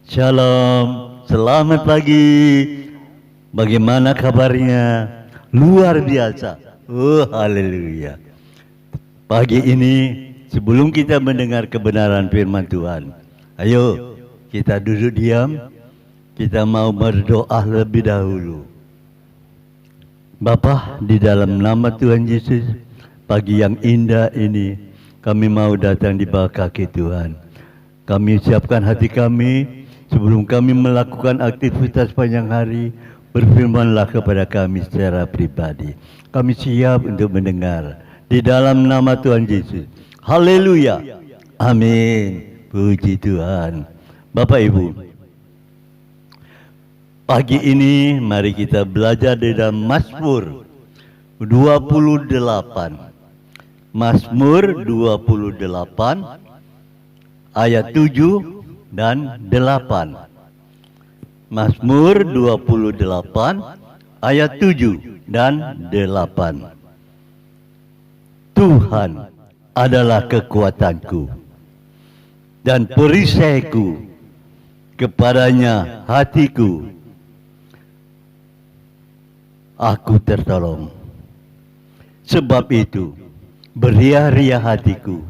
Shalom, selamat pagi. Bagaimana kabarnya? Luar biasa. Oh, haleluya. Pagi ini sebelum kita mendengar kebenaran firman Tuhan, ayo kita duduk diam. Kita mau berdoa lebih dahulu. Bapa, di dalam nama Tuhan Yesus, pagi yang indah ini kami mau datang di bawah kaki Tuhan. Kami siapkan hati kami sebelum kami melakukan aktivitas panjang hari. Berfirmanlah kepada kami secara pribadi. Kami siap untuk mendengar di dalam nama Tuhan Yesus. Haleluya. Amin. Puji Tuhan. Bapak Ibu, pagi ini mari kita belajar di dalam Mazmur 28. Mazmur 28 ayat 7 dan 8. Mazmur 28 ayat 7 dan 8. Tuhan adalah kekuatanku dan perisaiku, kepadanya hatiku aku tertolong. Sebab itu beria-ria hatiku,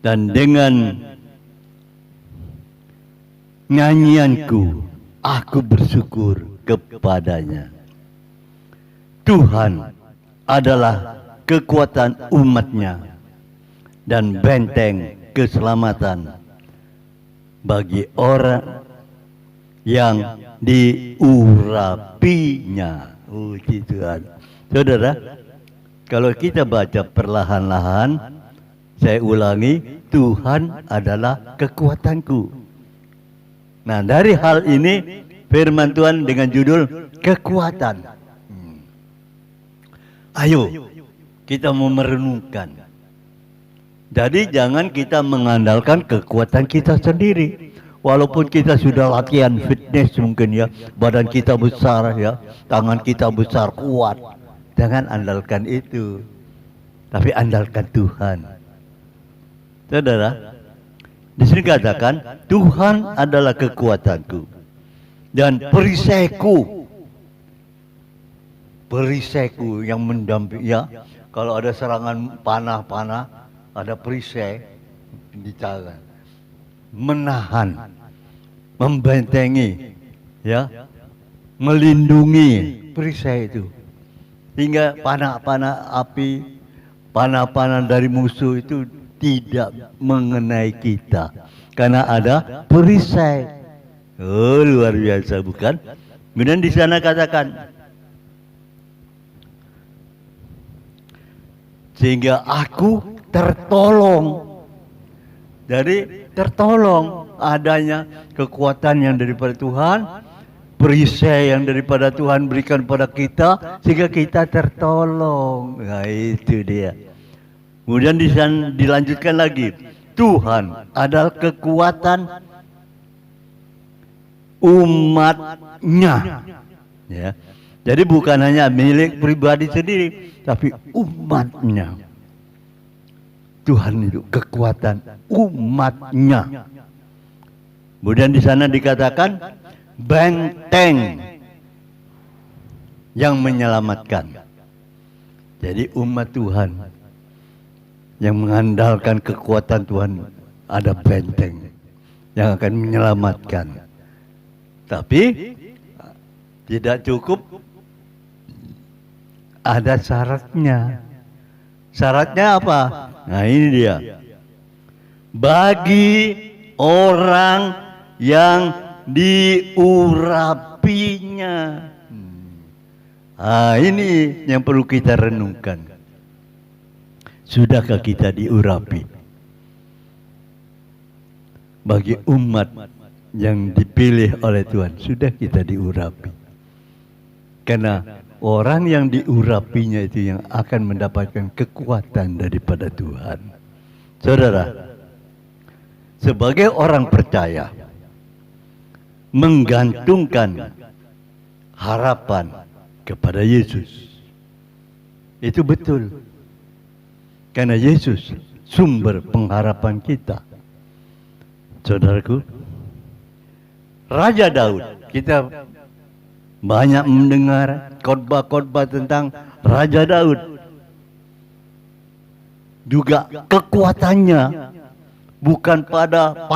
dan dengan nyanyianku aku bersyukur kepadanya. Tuhan adalah kekuatan umatnya dan benteng keselamatan bagi orang yang diurapinya. Puji Tuhan. Saudara, kalau kita baca perlahan-lahan, saya ulangi, Tuhan adalah kekuatanku. Nah, dari hal ini firman Tuhan dengan judul kekuatan. Ayo kita mau merenungkan. Jadi jangan kita mengandalkan kekuatan kita sendiri. Walaupun kita sudah latihan fitness mungkin ya, badan kita besar ya, tangan kita besar kuat. Jangan andalkan itu, tapi andalkan Tuhan. Saudara, di sini katakan Tuhan adalah kekuatanku dan perisaiku. Perisaiku yang mendampingi ya. Kalau ada serangan panah-panah, ada perisai di tangan. Menahan, membentengi, ya, melindungi perisai itu, hingga panah-panah api, panah-panah dari musuh itu tidak mengenai kita, karena ada perisai. Oh, luar biasa bukan? Kemudian di sana katakan, sehingga aku tertolong. Jadi tertolong adanya kekuatan yang daripada Tuhan, perisai yang daripada Tuhan berikan pada kita, sehingga kita tertolong. Nah, itu dia. Kemudian di sana dilanjutkan lagi, Tuhan adalah kekuatan umatnya. Ya. Jadi bukan hanya milik pribadi sendiri, tapi umatnya. Tuhan itu kekuatan umatnya. Kemudian di sana dikatakan benteng yang menyelamatkan. Jadi umat Tuhan yang mengandalkan kekuatan Tuhan, ada benteng yang akan menyelamatkan. Tapi tidak cukup, ada syaratnya. Syaratnya apa? Nah, ini dia. Bagi orang yang diurapinya. Nah, ini yang perlu kita renungkan. Sudahkah kita diurapi? Bagi umat yang dipilih oleh Tuhan, sudah kita diurapi. Karena orang yang diurapinya itu yang akan mendapatkan kekuatan daripada Tuhan. Saudara, sebagai orang percaya, menggantungkan harapan kepada Yesus, itu betul. Karena Yesus sumber pengharapan kita. Saudaraku, Raja Daud. Kita banyak mendengar khotbah-khotbah tentang Raja Daud. Juga kekuatannya bukan pada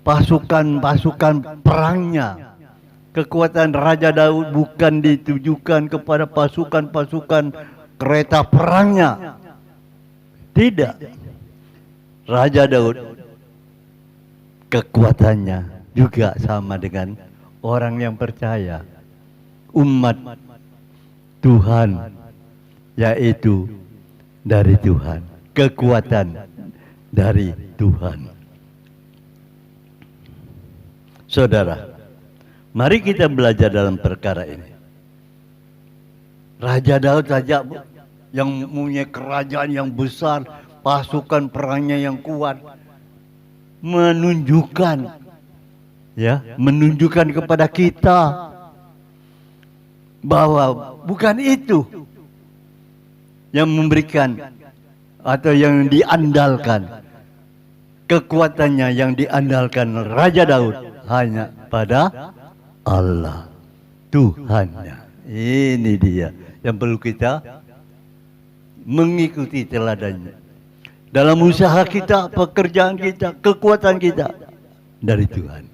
pasukan perangnya. Kekuatan Raja Daud bukan ditujukan kepada pasukan-pasukan kereta perangnya. Tidak. Raja Daud kekuatannya juga sama dengan orang yang percaya, umat Tuhan, yaitu dari Tuhan, kekuatan dari Tuhan. Saudara, mari kita belajar dalam perkara ini. Raja Daud saja yang mempunyai kerajaan yang besar, pasukan perangnya yang kuat, menunjukkan kepada kita bahwa bukan itu yang memberikan atau yang diandalkan. Kekuatannya yang diandalkan Raja Daud hanya pada Allah, Tuhannya. Ini dia yang perlu kita mengikuti teladannya. Dalam usaha kita, pekerjaan kita, kekuatan kita dari Tuhan.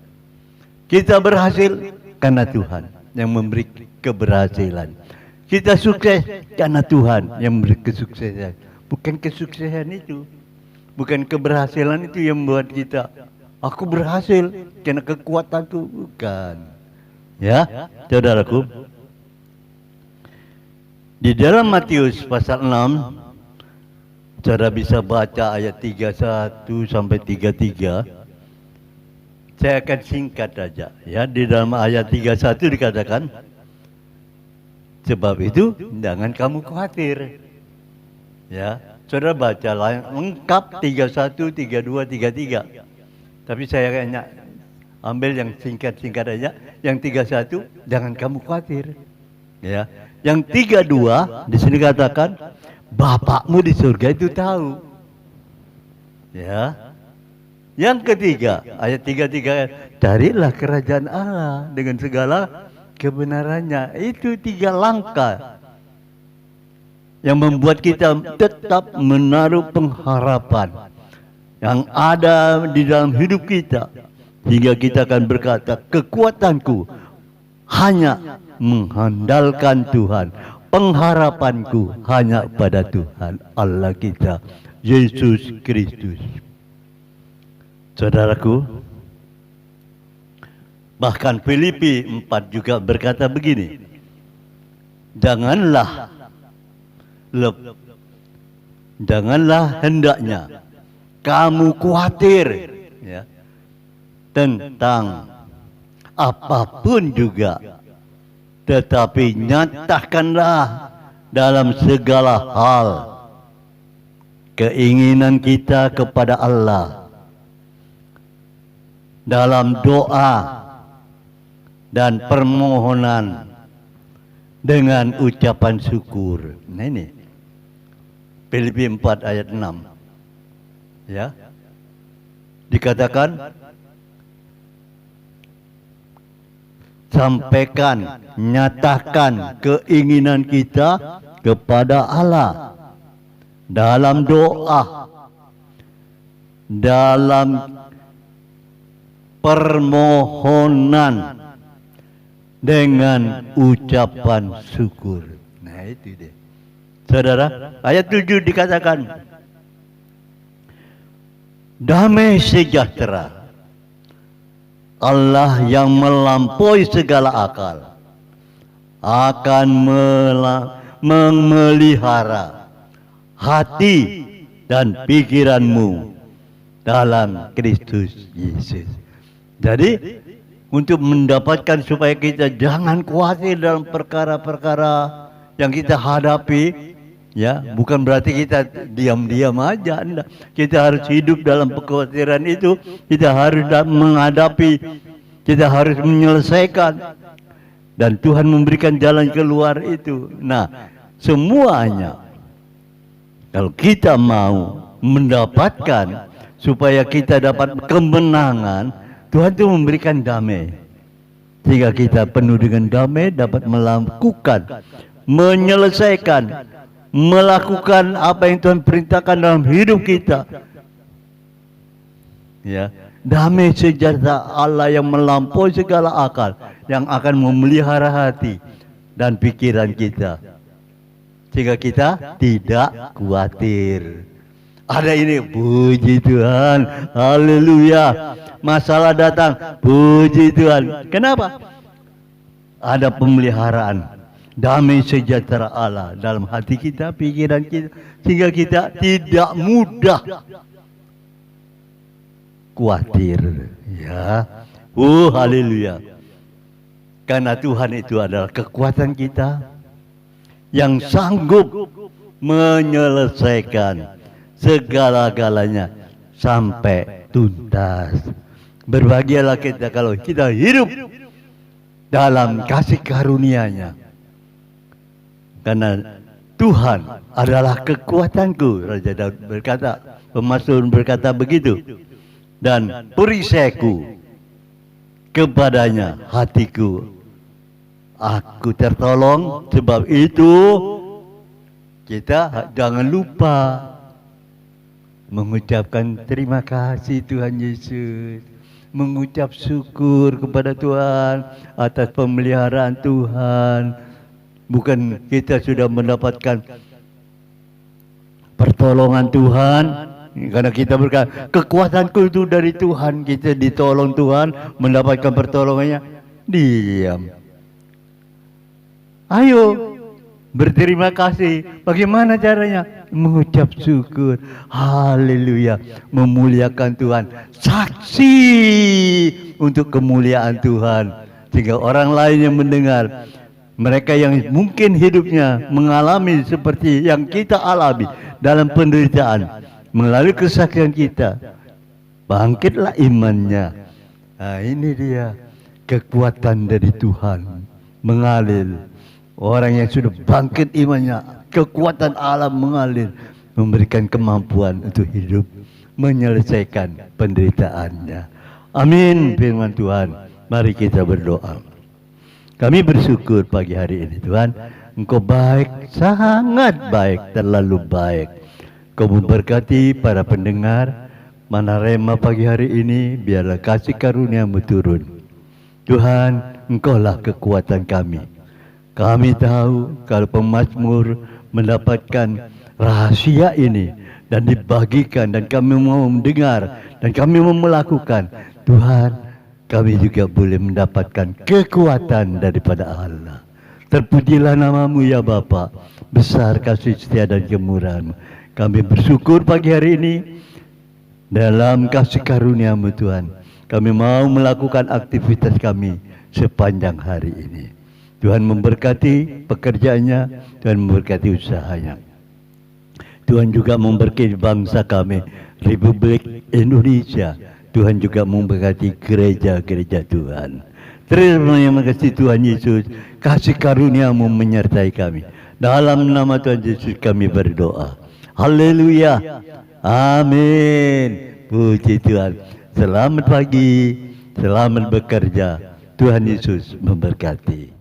Kita berhasil karena Tuhan yang memberi keberhasilan. Kita sukses karena Tuhan yang memberi kesuksesan. Bukan kesuksesan itu, bukan keberhasilan itu yang membuat kita, aku berhasil karena kekuatanku, bukan. Ya, saudaraku. Di dalam Matius pasal 6, saudara bisa baca ayat 31 sampai 33. Saya akan singkat saja. Ya, di dalam ayat 31 dikatakan, sebab itu jangan kamu khawatir. Ya, saudara baca lengkap 31, 32, 33. Tapi saya hanya ambil yang singkat-singkat aja. Yang 31, jangan kamu khawatir. Ya, yang 32 di sini katakan, Bapakmu di surga itu tahu. Ya. Yang ketiga, ayat 33, carilah kerajaan Allah dengan segala kebenarannya. Itu 3 langkah yang membuat kita tetap menaruh pengharapan yang ada di dalam hidup kita, hingga kita akan berkata, kekuatanku hanya mengandalkan Tuhan, pengharapanku hanya pada Tuhan Allah kita, Yesus Kristus. Saudaraku, bahkan Filipi 4 juga berkata begini, janganlah hendaknya kamu khawatir, ya, tentang apapun juga, tetapi nyatakanlah dalam segala hal keinginan kita kepada Allah dalam doa dan permohonan dengan ucapan syukur. Nah ini Filipi 4 ayat 6. Ya. Dikatakan, sampaikan, nyatakan keinginan kita kepada Allah dalam doa, dalam permohonan dengan ucapan syukur. Nah itu dia. Saudara, ayat 7 dikatakan, damai sejahtera Allah yang melampaui segala akal akan memelihara hati dan pikiranmu dalam Kristus Yesus. Jadi untuk mendapatkan supaya kita jangan khawatir dalam perkara-perkara yang kita hadapi, ya, bukan berarti kita diam-diam aja, enggak. Kita harus hidup dalam kekhawatiran itu, kita harus menghadapi, kita harus menyelesaikan, dan Tuhan memberikan jalan keluar itu. Nah, semuanya kalau kita mau mendapatkan supaya kita dapat kemenangan, Tuhan itu memberikan damai. Sehingga kita penuh dengan damai dapat melakukan, menyelesaikan, melakukan apa yang Tuhan perintahkan dalam hidup kita. Ya, damai sejahtera Allah yang melampaui segala akal, yang akan memelihara hati dan pikiran kita, sehingga kita tidak khawatir. Ada ini, puji Tuhan, haleluya. Masalah datang, puji Tuhan. Kenapa? Ada pemeliharaan, damai sejahtera Allah dalam hati kita, pikiran kita, sehingga kita tidak mudah khawatir. Ya, haleluya. Karena Tuhan itu adalah kekuatan kita yang sanggup menyelesaikan segala-galanya sampai tuntas. Berbahagialah kita kalau kita hidup dalam kasih karunia-Nya. Karena Tuhan adalah kekuatanku, Raja Daud berkata, pemazmur berkata begitu. Dan perisaiku, kepadanya hatiku, aku tertolong. Sebab itu kita jangan lupa mengucapkan terima kasih Tuhan Yesus, mengucap syukur kepada Tuhan atas pemeliharaan Tuhan. Bukan kita sudah mendapatkan pertolongan Tuhan, karena kita berkata kekuatanku itu dari Tuhan, kita ditolong Tuhan, mendapatkan pertolongannya. Diam. Ayo berterima kasih. Bagaimana caranya? Mengucap syukur. Haleluya. Memuliakan Tuhan. Saksi untuk kemuliaan Tuhan. Sehingga orang lain yang mendengar, mereka yang mungkin hidupnya mengalami seperti yang kita alami dalam penderitaan, melalui kesaksian kita, bangkitlah imannya. Nah, ini dia kekuatan dari Tuhan mengalir. Orang yang sudah bangkit imannya, kekuatan Allah mengalir, memberikan kemampuan untuk hidup, menyelesaikan penderitaannya. Amin firman Tuhan. Mari kita berdoa. Kami bersyukur pagi hari ini Tuhan, Engkau baik, sangat baik, terlalu baik. Kau memberkati para pendengar Manarema pagi hari ini, biarlah kasih karunia-Mu turun. Tuhan, Engkaulah kekuatan kami. Kami tahu kalau pemazmur mendapatkan rahasia ini dan dibagikan, dan kami mau mendengar dan kami mau melakukan, Tuhan, kami juga boleh mendapatkan kekuatan daripada Allah. Terpujilah nama-Mu ya Bapa, besar kasih setia dan kemurahan-Mu. Kami bersyukur pagi hari ini dalam kasih karunia-Mu Tuhan. Kami mau melakukan aktivitas kami sepanjang hari ini. Tuhan memberkati pekerjaannya, Tuhan memberkati usahanya. Tuhan juga memberkati bangsa kami, Republik Indonesia. Tuhan juga memberkati gereja-gereja Tuhan. Terima kasih Tuhan Yesus, kasih karunia-Mu menyertai kami. Dalam nama Tuhan Yesus kami berdoa. Haleluya. Amin. Puji Tuhan. Selamat pagi, selamat bekerja. Tuhan Yesus memberkati.